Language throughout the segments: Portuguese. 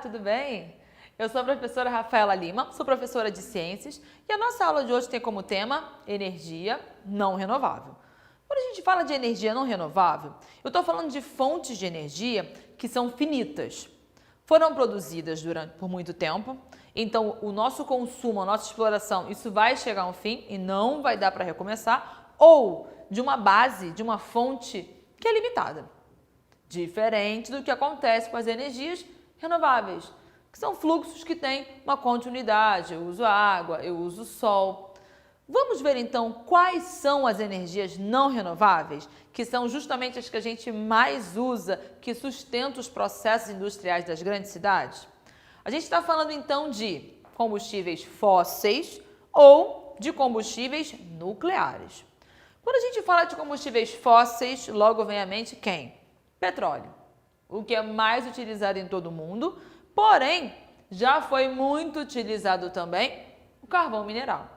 tudo bem? Eu sou a professora Rafaela Lima, sou professora de ciências e a nossa aula de hoje tem como tema energia não renovável. Quando a gente fala de energia não renovável, eu estou falando de fontes de energia que são finitas. Foram produzidas por muito tempo, então o nosso consumo, a nossa exploração, isso vai chegar a um fim e não vai dar para recomeçar, ou de uma base, de uma fonte que é limitada. Diferente do que acontece com as energias renováveis, que são fluxos que têm uma continuidade. Eu uso água, eu uso sol. Vamos ver então quais são as energias não renováveis, que são justamente as que a gente mais usa, que sustentam os processos industriais das grandes cidades? A gente está falando então de combustíveis fósseis ou de combustíveis nucleares. Quando a gente fala de combustíveis fósseis, logo vem à mente quem? Petróleo, o que é mais utilizado em todo o mundo, porém, já foi muito utilizado também o carvão mineral.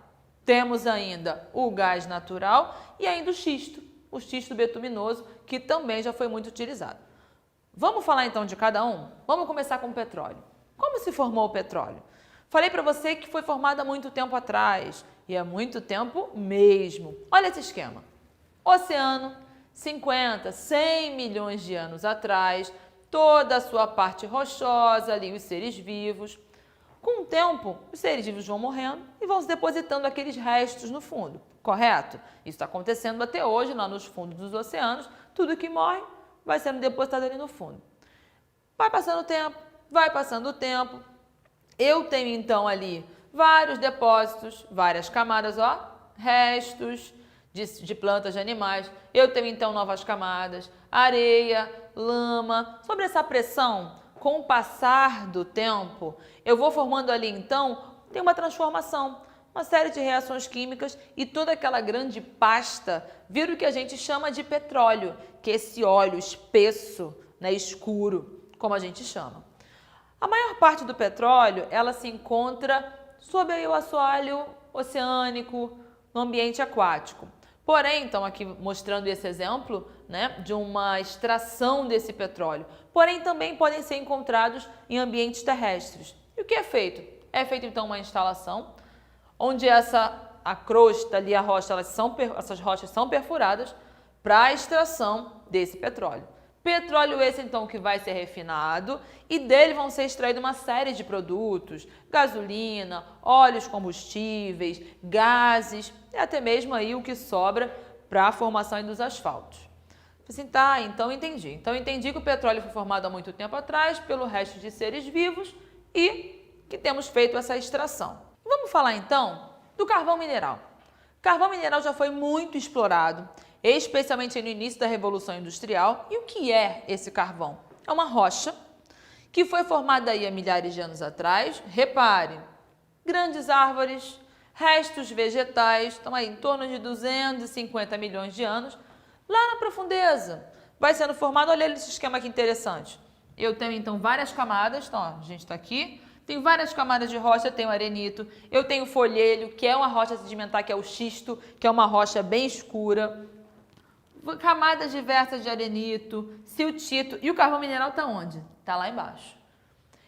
Temos ainda o gás natural e ainda o xisto betuminoso, que também já foi muito utilizado. Vamos falar então de cada um? Vamos começar com o petróleo. Como se formou o petróleo? Falei para você que foi formado há muito tempo atrás, e há muito tempo mesmo. Olha esse esquema. Oceano, 50, 100 milhões de anos atrás, toda a sua parte rochosa ali, os seres vivos. Com o tempo, os seres vivos vão morrendo e vão se depositando aqueles restos no fundo, correto? Isso está acontecendo até hoje, lá nos fundos dos oceanos, tudo que morre vai sendo depositado ali no fundo. Vai passando o tempo, vai passando o tempo. Eu tenho então ali depósitos, várias camadas, restos de plantas, de animais. Eu tenho então novas camadas, areia, lama. Sobre essa pressão, com o passar do tempo, eu vou formando ali então, tem uma transformação, uma série de reações químicas e toda aquela grande pasta vira o que a gente chama de petróleo, que é esse óleo espesso, escuro, como a gente chama. A maior parte do petróleo, ela se encontra sob o assoalho oceânico, no ambiente aquático. Porém, então, aqui mostrando esse exemplo, de uma extração desse petróleo. Porém, também podem ser encontrados em ambientes terrestres. E o que é feito? É feito, então, uma instalação onde a crosta ali, a rocha, essas rochas são perfuradas para a extração desse petróleo. Petróleo esse, então, que vai ser refinado e dele vão ser extraídos uma série de produtos, gasolina, óleos combustíveis, gases e até mesmo aí o que sobra para a formação dos asfaltos. Assim, tá, então entendi. Então entendi que o petróleo foi formado há muito tempo atrás pelo resto de seres vivos e que temos feito essa extração. Vamos falar então do carvão mineral. Carvão mineral já foi muito explorado, especialmente no início da Revolução Industrial. E o que é esse carvão? É uma rocha que foi formada aí há milhares de anos atrás. Repare, grandes árvores, restos vegetais, estão aí em torno de 250 milhões de anos. Lá na profundeza, vai sendo formado, olha esse esquema aqui interessante. Eu tenho então várias camadas, então a gente está aqui. Tem várias camadas de rocha, tem o arenito, eu tenho o folhelho, que é uma rocha sedimentar, que é o xisto, que é uma rocha bem escura. Camadas diversas de arenito, siltito. E o carvão mineral está onde? Está lá embaixo.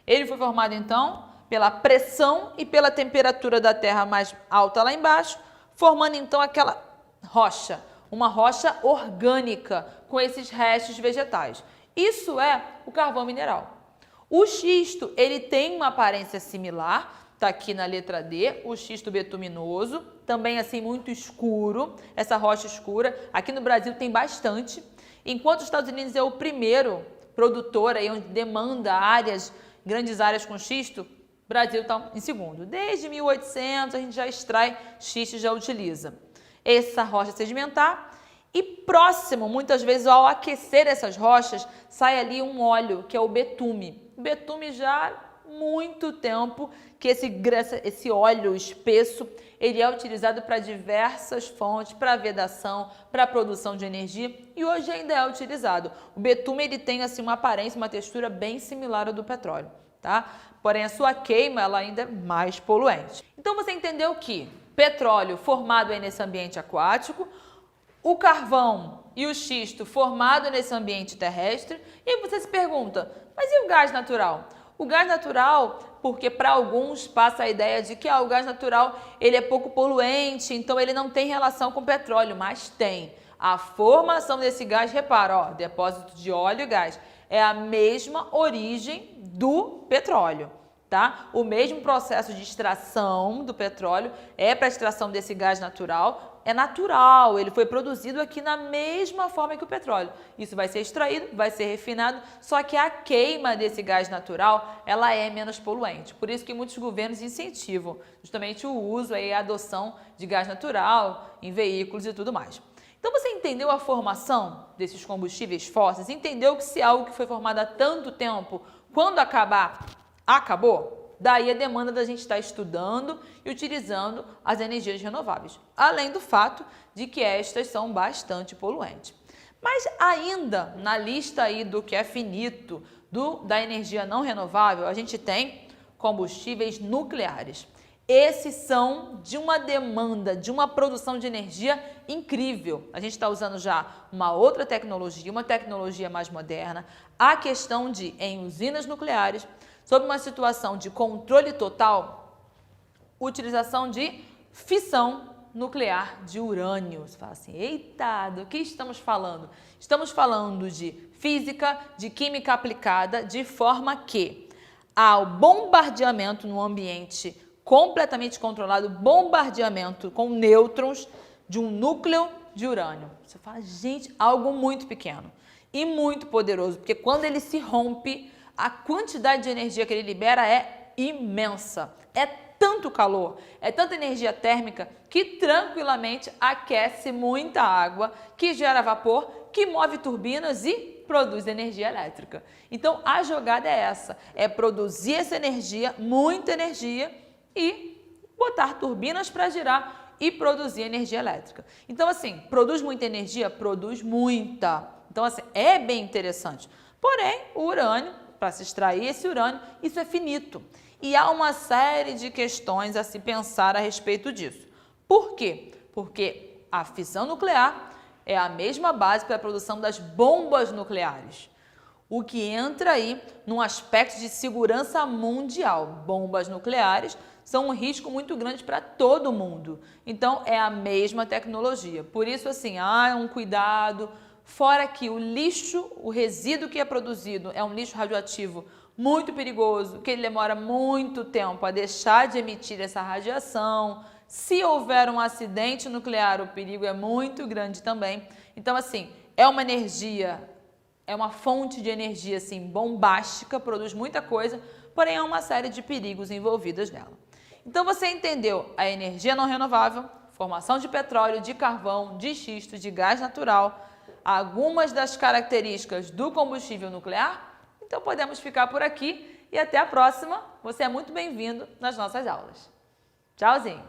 Ele foi formado, então, pela pressão e pela temperatura da terra mais alta lá embaixo, formando, então, aquela rocha, uma rocha orgânica, com esses restos vegetais. Isso é o carvão mineral. O xisto, ele tem uma aparência similar, está aqui na letra D, o xisto betuminoso, também assim muito escuro, essa rocha escura. Aqui no Brasil tem bastante, enquanto os Estados Unidos é o primeiro produtor aí onde demanda grandes áreas com xisto, o Brasil está em segundo. Desde 1800 a gente já extrai xisto e já utiliza essa rocha sedimentar. E próximo, muitas vezes, ao aquecer essas rochas, sai ali um óleo, que é o betume. O betume já há muito tempo que esse óleo espesso, ele é utilizado para diversas fontes, para vedação, para produção de energia e hoje ainda é utilizado. O betume, ele tem assim uma aparência, uma textura bem similar ao do petróleo, tá? Porém, a sua queima, ela ainda é mais poluente. Então, você entendeu que petróleo formado aí nesse ambiente aquático, o carvão e o xisto formado nesse ambiente terrestre. E aí você se pergunta, mas e o gás natural? O gás natural, porque para alguns passa a ideia de que o gás natural ele é pouco poluente, então ele não tem relação com o petróleo, mas tem. A formação desse gás, repara, ó, depósito de óleo e gás, é a mesma origem do petróleo. Tá? O mesmo processo de extração do petróleo é para a extração desse gás natural, é natural, ele foi produzido aqui na mesma forma que o petróleo. Isso vai ser extraído, vai ser refinado, só que a queima desse gás natural, ela é menos poluente. Por isso que muitos governos incentivam justamente o uso e a adoção de gás natural em veículos e tudo mais. Então você entendeu a formação desses combustíveis fósseis? Entendeu que se algo que foi formado há tanto tempo, quando acabar, acabou? Daí a demanda da gente estar estudando e utilizando as energias renováveis, além do fato de que estas são bastante poluentes. Mas ainda na lista aí do que é finito da energia não renovável, a gente tem combustíveis nucleares. Esses são de uma demanda, de uma produção de energia incrível. A gente está usando já uma outra tecnologia, uma tecnologia mais moderna. A questão de, em usinas nucleares, sob uma situação de controle total, utilização de fissão nuclear de urânio. Você fala assim, eita, do que estamos falando? Estamos falando de física, de química aplicada, de forma que há o bombardeamento no ambiente completamente controlado, bombardeamento com nêutrons de um núcleo de urânio. Você fala, gente, algo muito pequeno e muito poderoso, porque quando ele se rompe, a quantidade de energia que ele libera é imensa. É tanto calor, é tanta energia térmica que tranquilamente aquece muita água, que gera vapor, que move turbinas e produz energia elétrica. Então a jogada é essa, é produzir essa energia, muita energia e botar turbinas para girar e produzir energia elétrica. Então assim, produz muita energia? Produz muita. Então assim, é bem interessante. Porém, o urânio, para se extrair esse urânio, isso é finito. E há uma série de questões a se pensar a respeito disso. Por quê? Porque a fissão nuclear é a mesma base para a produção das bombas nucleares. O que entra aí num aspecto de segurança mundial. Bombas nucleares são um risco muito grande para todo mundo. Então, é a mesma tecnologia. Por isso, assim, um cuidado. Fora que o lixo, o resíduo que é produzido é um lixo radioativo muito perigoso, que ele demora muito tempo a deixar de emitir essa radiação. Se houver um acidente nuclear, o perigo é muito grande também. Então, assim, é uma energia, é uma fonte de energia assim, bombástica, produz muita coisa, porém há uma série de perigos envolvidos nela. Então, você entendeu a energia não renovável, formação de petróleo, de carvão, de xisto, de gás natural, algumas das características do combustível nuclear? Então podemos ficar por aqui e até a próxima. Você é muito bem-vindo nas nossas aulas. Tchauzinho!